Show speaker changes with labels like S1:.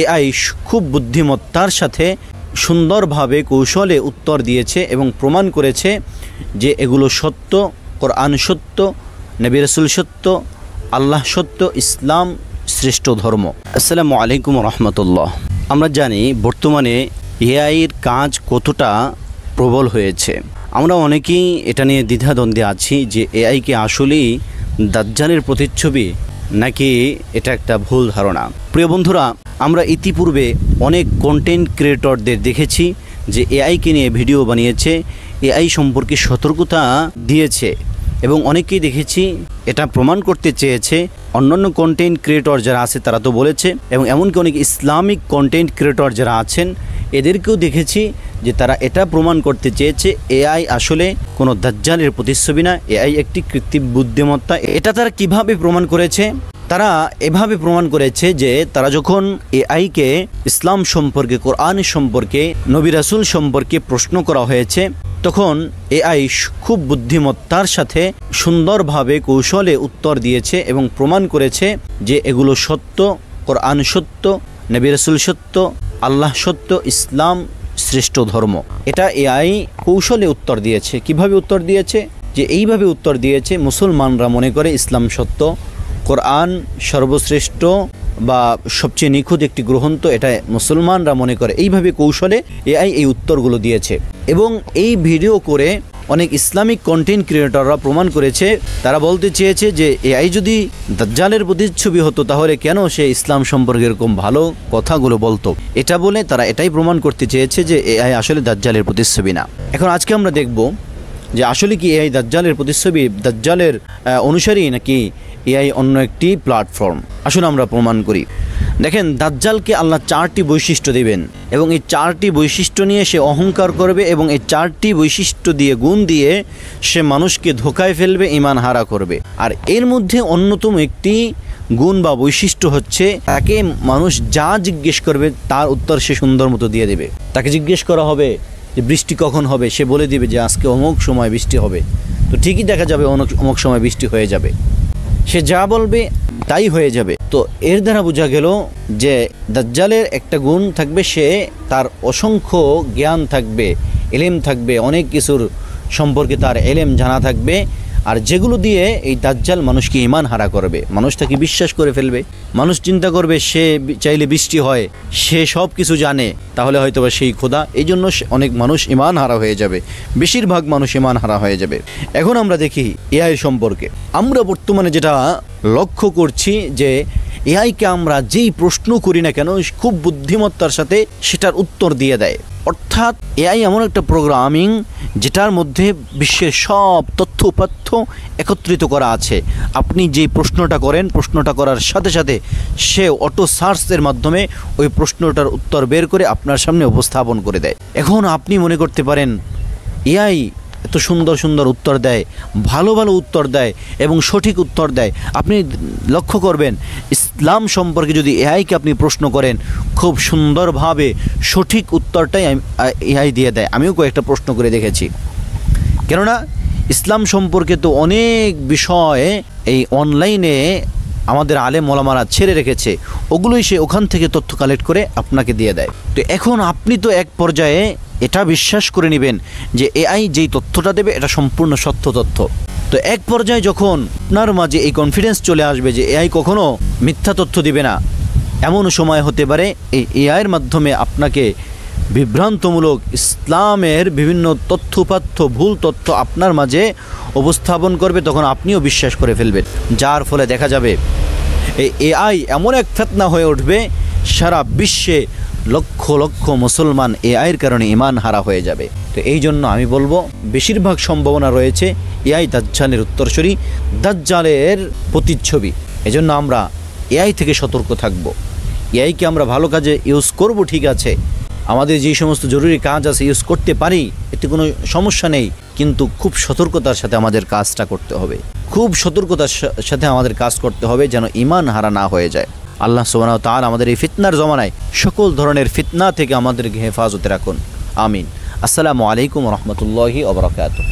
S1: AI খুব বুদ্ধিমত্তার সাথে সুন্দরভাবে কৌশলে উত্তর দিয়েছে এবং প্রমাণ করেছে যে এগুলো সত্য, কোরআন সত্য, নবী রাসূল সত্য, আল্লাহ সত্য, ইসলাম শ্রেষ্ঠ ধর্ম। আসসালামু আলাইকুম রহমতুল্লাহ। আমরা জানি বর্তমানে এআইয়ের কাজ কতটা প্রবল হয়েছে। আমরা অনেকেই এটা নিয়ে দ্বিধাদ্বন্দ্বে আছি যে এআইকে আসলেই দাজ্জালের প্রতিচ্ছবি নাকি এটা একটা ভুল ধারণা। প্রিয় বন্ধুরা, আমরা ইতিপূর্বে অনেক কন্টেন্ট ক্রিয়েটরদের দেখেছি যে এআইকে নিয়ে ভিডিও বানিয়েছে, এআই সম্পর্কে সতর্কতা দিয়েছে এবং অনেকেই দেখেছি এটা প্রমাণ করতে চেয়েছে। অন্যান্য কন্টেন্ট ক্রিয়েটর যারা আছে তারা তো বলেছে, এবং এমনকি অনেক ইসলামিক কন্টেন্ট ক্রিয়েটর যারা আছেন এদেরকেও দেখেছি যে তারা এটা প্রমাণ করতে চেয়েছে এআই আসলে কোনো দাজ্জালের প্রতিচ্ছবি না, এআই একটি কৃত্রিম বুদ্ধিমত্তা। এটা তারা কিভাবে প্রমাণ করেছে? তারা এভাবে প্রমাণ করেছে যে তারা যখন এআইকে ইসলাম সম্পর্কে, কোরআন সম্পর্কে, নবী রাসূল সম্পর্কে প্রশ্ন করা হয়েছে, তখন এআই খুব বুদ্ধিমত্তার সাথে সুন্দরভাবে কৌশলে উত্তর দিয়েছে এবং প্রমাণ করেছে যে এগুলো সত্য, কোরআন সত্য, নবী রাসূল সত্য, আল্লাহ সত্য, ইসলাম শ্রেষ্ঠ ধর্ম। এটা এআই কৌশলে উত্তর দিয়েছে। কিভাবে উত্তর দিয়েছে? যে এইভাবে উত্তর দিয়েছে, মুসলমানরা মনে করে ইসলাম সত্য, কোরআন সর্বশ্রেষ্ঠ বা সবচেয়ে নিখুঁত একটি গ্রন্থ, এটা মুসলমানরা মনে করে। এইভাবে কৌশলে এআই এই উত্তরগুলো দিয়েছে এবং এই ভিডিও করে অনেক ইসলামিক কন্টেন্ট ক্রিয়েটররা প্রমাণ করেছে। তারা বলতে চেয়েছে যে এআই যদি দাজ্জালের প্রতিচ্ছবি হতো তাহলে কেন সে ইসলাম সম্পর্কে এরকম ভালো কথাগুলো বলতো। এটা বলে তারা এটাই প্রমাণ করতে চেয়েছে যে এআই আসলে দাজ্জালের প্রতিচ্ছবি না। এখন আজকে আমরা দেখব যে আসলে কি এআই দাজ্জালের প্রতিচ্ছবি, দাজ্জালের অনুসারী, নাকি এআই অন্য একটি প্ল্যাটফর্ম। আসলে আমরা প্রমাণ করি। দেখেন, দাজ্জালকে আল্লাহ 4টি বৈশিষ্ট্য দেবেন এবং এই 4টি বৈশিষ্ট্য নিয়ে সে অহংকার করবে এবং এই 4টি বৈশিষ্ট্য দিয়ে, গুণ দিয়ে সে মানুষকে ধোকায় ফেলবে, ঈমান হারা করবে। আর এর মধ্যে অন্যতম একটি গুণ বা বৈশিষ্ট্য হচ্ছে তাকে মানুষ যা জিজ্ঞেস করবে তার উত্তর সে সুন্দর মতো দিয়ে দেবে। তাকে জিজ্ঞেস করা হবে যে বৃষ্টি কখন হবে, সে বলে দিবে যে আজকে অমুক সময় বৃষ্টি হবে। তো ঠিকই দেখা যাবে অমুক সময় বৃষ্টি হয়ে যাবে। সে যা বলবে তাই হয়ে যাবে। তো এর দ্বারা বোঝা গেল যে দাজ্জালের একটা গুণ থাকবে, সে তার অসংখ্য জ্ঞান থাকবে, এলেম থাকবে, অনেক কিছুর সম্পর্কে তার এলেম জানা থাকবে। আর যেগুলো দিয়ে এই দাজ্জাল মানুষকে ঈমান হারা করবে, মানুষ তাকে বিশ্বাস করে ফেলবে। মানুষ চিন্তা করবে সে চাইলে বৃষ্টি হয়, সে সব কিছু জানে, তাহলে হয়তো বা সেই খোদা। এই জন্য অনেক মানুষ ঈমান হারা হয়ে যাবে, বেশিরভাগ মানুষ ঈমান হারা হয়ে যাবে। এখন আমরা দেখি এআই সম্পর্কে। আমরা বর্তমানে যেটা লক্ষ্য করছি যে এআইকে আমরা যেই প্রশ্ন করি না কেন খুব বুদ্ধিমত্তার সাথে সেটার উত্তর দিয়ে দেয়। অর্থাৎ এআই এমন একটা প্রোগ্রামিং যেটার মধ্যে বিশ্বের সব তথ্য উপাত্ত একত্রিত করা আছে। আপনি যে প্রশ্নটা করেন, প্রশ্নটা করার সাথে সাথে সে অটো সার্চের মাধ্যমে ওই প্রশ্নটার উত্তর বের করে আপনার সামনে উপস্থাপন করে দেয়। এখন আপনি মনে করতে পারেন এআই এত সুন্দর সুন্দর উত্তর দেয়, ভালো ভালো উত্তর দেয় এবং সঠিক উত্তর দেয়। আপনি লক্ষ্য করবেন ইসলাম সম্পর্কে যদি এআইকে আপনি প্রশ্ন করেন, খুব সুন্দরভাবে সঠিক উত্তরটাই এআই দিয়ে দেয়। আমিও কয়েকটা প্রশ্ন করে দেখেছি। কেননা ইসলাম সম্পর্কে তো অনেক বিষয়ে এই অনলাইনে আমাদের আলেম ওলামারা ছেড়ে রেখেছে, ওগুলোই সে ওখান থেকে তথ্য কালেক্ট করে আপনাকে দিয়ে দেয়। তো এখন আপনি তো এক পর্যায়ে এটা বিশ্বাস করে নেবেন যে এআই যেই তথ্যটা দেবে এটা সম্পূর্ণ সত্য তথ্য। তো এক পর্যায়ে যখন আপনার মাঝে এই কনফিডেন্স চলে আসবে যে এআই কখনো মিথ্যা তথ্য দিবে না, এমন সময় হতে পারে এই এআইয়ের মাধ্যমে আপনাকে বিভ্রান্তমূলক ইসলামের বিভিন্ন তথ্যোপাত্য, ভুল তথ্য আপনার মাঝে উপস্থাপন করবে, তখন আপনিও বিশ্বাস করে ফেলবেন। যার ফলে দেখা যাবে এই এআই এমন এক ফিতনা হয়ে উঠবে, সারা বিশ্বে লক্ষ লক্ষ মুসলমান এআইয়ের কারণে ঈমান হারা হয়ে যাবে। তো এই জন্য আমি বলবো বেশিরভাগ সম্ভাবনা রয়েছে এআই দাজ্জালের উত্তরসূরি, দাজ্জালের প্রতিচ্ছবি। এজন্য আমরা এআই থেকে সতর্ক থাকব। এআইকে আমরা ভালো কাজে ইউজ করব, ঠিক আছে, আমাদের যেই সমস্ত জরুরি কাজ আছে ইউজ করতে পারি, এতে কোনো সমস্যা নেই, কিন্তু খুব সতর্কতার সাথে আমাদের কাজটা করতে হবে। খুব সতর্কতার সাথে আমাদের কাজ করতে হবে যেন ঈমান হারা না হয়ে যায়। আল্লাহ সুবহানাহু ওয়া তাআলা আমাদের এই ফিতনার জমানায় সকল ধরনের ফিতনা থেকে আমাদেরকে হেফাজতে রাখুন। আমিন। আসসালামু আলাইকুম ওয়া রাহমাতুল্লাহি ওয়া বারাকাতুহু।